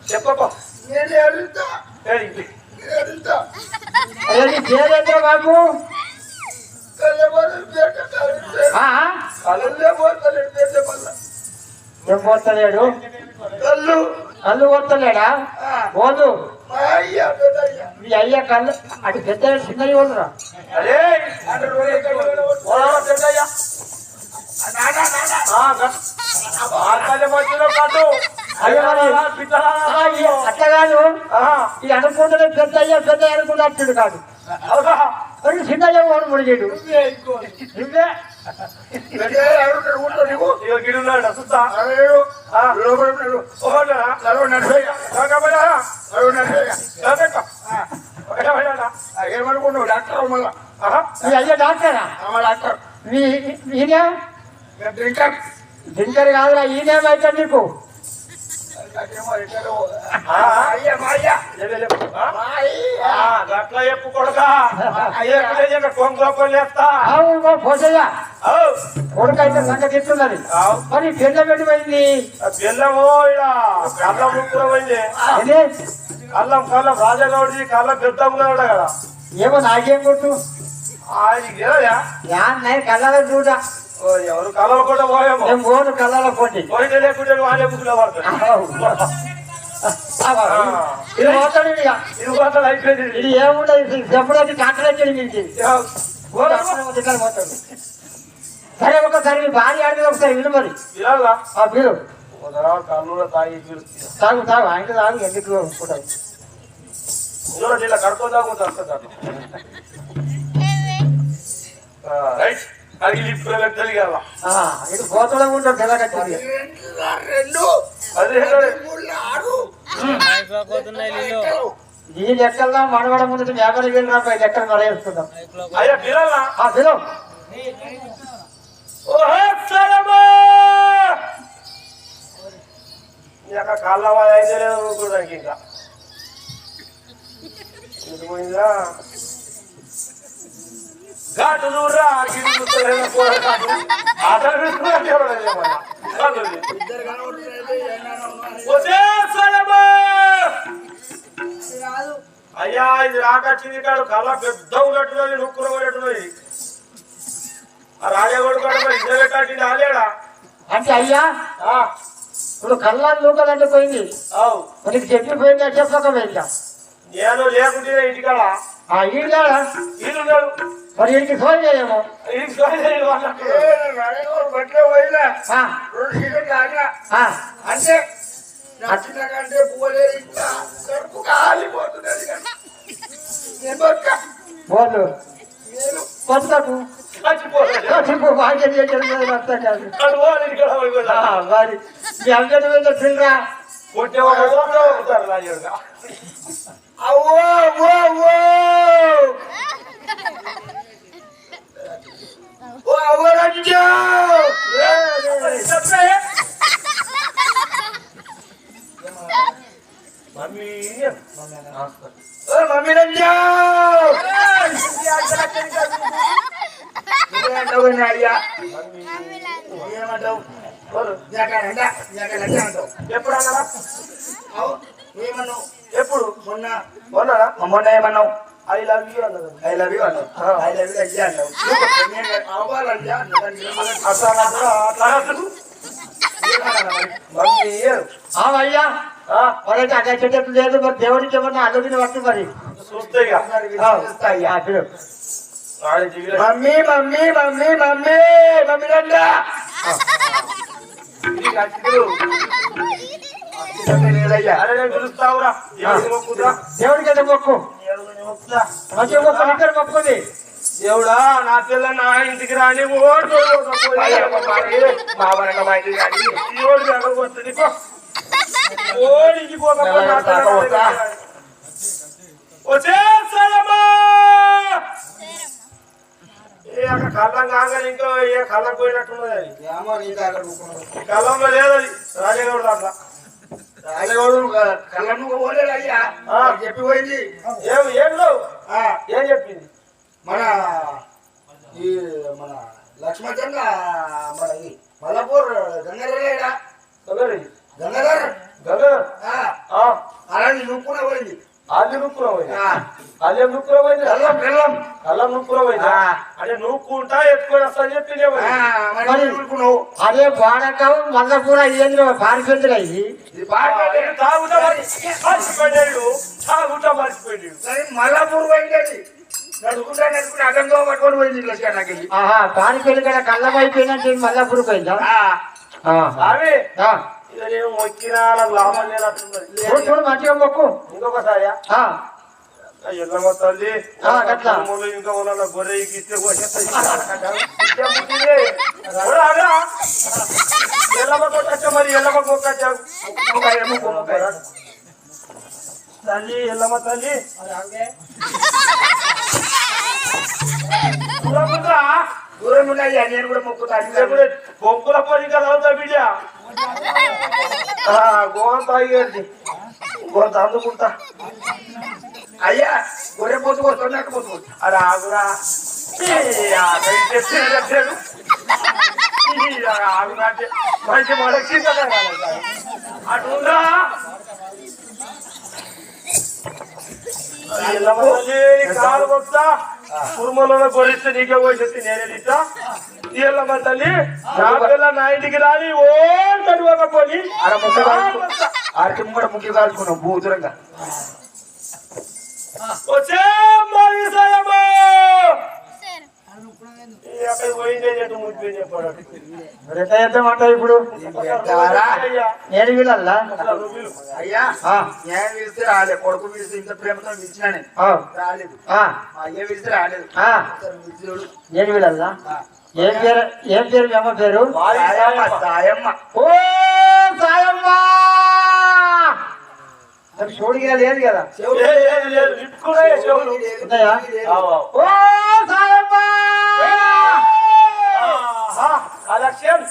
చెప్పపో బాబు ఏం పోతలేడు కళ్ళు పోతలేడా పోదు మీ అయ్యా కళ్ళు అటు పెద్ద చిన్నవి పోదురా అట్లా కాదు ఇది అనుకుంటే పెద్ద అయ్యా పెద్ద అనుకుంటే అట్టుడు కాదు చిన్నయ్య ఓడి ముడిగేడు నువ్వే ఏమనుకున్నావు డాక్టర్ మళ్ళా మీ అయ్యా డాక్టరా డాక్టర్ ఈయన డ్రింకర్ కాదురా ఈయనేమైతే నీకు అట్లా చెప్పు కొడుకా పోసయ్యా కొడుకైతే సంగతి ఎత్తున్నది మరి బెల్లం పెట్టిపోయింది బెల్లము కళ్ళం ముక్కులో పోయింది కళ్ళం కళ్ళం రాజగౌడి కళ్ళం పెద్దమ్మున్నాడు కదా ఏమో నాకేం కొట్టు ఆయన కళ్ళలో చూడ ఎవరు కళ్ళలో కూడా పోయేమో పోను కళ్ళలో పోటీ పోయితే లేకుంటే వాళ్ళే ముక్కులో పడతాడు ఇది పోతాడు ఇది పోతాడు అయిపోయింది ఇది ఏముండదు ఎప్పుడైతే కాకలెక్కడి మీకు పోతాడు సరే ఒకసారి మీ భార్య ఆడితే ఒకసారి విను మరి మీరు కళ్ళు తాగి తాగు తాగు ఆయన తాగు ఎందుకు అనుకుంటారు ఇలా కడుపు తాగుతారు రైట్ ఇది పోతలో ఉంటాడు తెల్లగట్టి ఈ లెక్కల్లో మనవడ ముందు 50,000 రూపాయలు లెక్కలు మరేసుకుందాం పిలువు కాళ్ళ అయితే లేదు చూడడానికి ఇంకా ఇది పోయిందా ఘాటు దూరా అయ్యా ఇది రాకచ్చింది కాడు కళ్ళ పెద్ద ఉన్నట్టున్నది నొక్కున ఉన్నట్టున్నది ఆ రాజగోడు కాడు మరి ఇద్దరు పెట్టాడు ఆలేడా అంటే అయ్యా ఇప్పుడు కళ్ళ లూకలంటే పోయింది మనకి చెప్పిపోయిందా చెప్పకపోయిందా నేను లేకుంటే ఇంటికాడ ఈడుగాడా ఈడున్నాడు మరి ఇంటికి ఫోన్ చేయము అంటే నచ్చినకంటే పోలేదు పోదు పొత్తకు భాగ్యం మరి మీ అందరి మీద పిల్లరా మమ్మీ అయ్యా ఎప్పుడు అన్నారా ఏమన్నావు ఎప్పుడు మొన్న మొన్న ఏమన్నావు ఐ లవ్ యూ అన్నావు ఐ లవ్ యూ అన్నావు ఐ లవ్ యూ అయ్యా అన్నావు అయ్యా మరైతే అక్కడ చెట్టు లేదు మరి దేవుడికి ఏమన్నా అడుగుని పట్టు మరి mummy mummy mummy mummy mummy రండా దేవుడికి అయితే మొక్కు మంచిగా మొక్కు ఇద్దరు మొక్కుది దేవుడా నా పిల్ల నా ఇంటికి రాని ఓటు మా ఇంటికి రాని ఓడి వస్తుంది ఓడికి పోకపోతే కళ్ళం కాగానే ఇంకో ఏ కళ్ళం పోయినట్టున్నది కళ్ళంలో లేదు అది రాజగౌడు దాంట్లో రాజగౌడు కళ్ళం పోలేదు అయ్యా చెప్పిపోయింది ఏం లేవు ఏం చెప్పింది మన ఈ మన లక్ష్మణ మన మల్లాపూర్ గంగారెడ్డి గంగాధర్ పోయింది అల్లం నూక్కులో పోయింది బెల్లం బెల్లం అల్లం నూక్కులో పోయింది అంటే నూక్కుంటా ఎత్తుకొని వస్తా అని చెప్పి నువ్వు అదే బాడకం మల్లపూర ఏంద్ర పారిపోయిందిరా ఇది తాగుతా మర్చిపోయాడు తాగుతా మర్చిపోయాడు మల్లాపూర్ పోయింది నడుకుంటా నడుకుంటా అడ్డంగా పట్టుకొని పోయింది ఇట్లా నాకు ఆహా పారిపోయింది కదా కళ్ళం అయిపోయినట్టు మల్లపూర్ పోయిందా అవి ఇక నేను మొక్కినా నాకు లాభం లేనట్టున్నది చూడు మంచిగా మొక్కు ఇంకొకసారి ఎల్లమ్మ తల్లి అట్లా ఇంకా ఉన్న గొర్రె ఇస్తే ఎల్లమ్మ కొట్టచ్చా మరి ఎల్లమ్మ కొట్టచ్చా తల్లి ఎల్లమ్మ తల్లి దూరం ఉన్నాయి నేను కూడా మొక్కుతాను బొంకుల పని కదా అవుతా బిడ్డ గోవ తాగేది గోత అందుకుంటా అయ్యా గొర్రె పోతు వస్తున్నట్టు పోతు అది ఆగురా ఆగునంటే మంచి మనకి అటుందా కాలు కొత్తా కుటుంబంలో కొలిస్తే నీకే పోయి నేనే ఇస్తా ఎల్లమ్మ తల్లి నా పిల్ల నా ఇంటికి రాని ఓ తడువకపోని ఆడ ముఖ్య ఆడికి కూడా ముఖ్య కాల్చుకున్నాం భూతురంగా వచ్చే పోయిందే చెట్టు ముట్టిపోయి చెప్పాడు ఎట్లా చేద్దామంట ఇప్పుడు నేను వీళ్ళల్లా అయ్యా నేను పిలిస్తే రాలేదు కొడుకు పిలిస్తే ఇంత ప్రేమతో పిలిచినా నేను రాలేదు అయ్యా పిలిస్తే రాలేదు నేను వీళ్ళల్లా ఏం పేరు మీ అమ్మ పేరు సాయమ్మ ఓ సాయమ్మ చూడిగా లేదు కదా ఉన్నాయా ఓ సాయమ్మ కలెక్షన్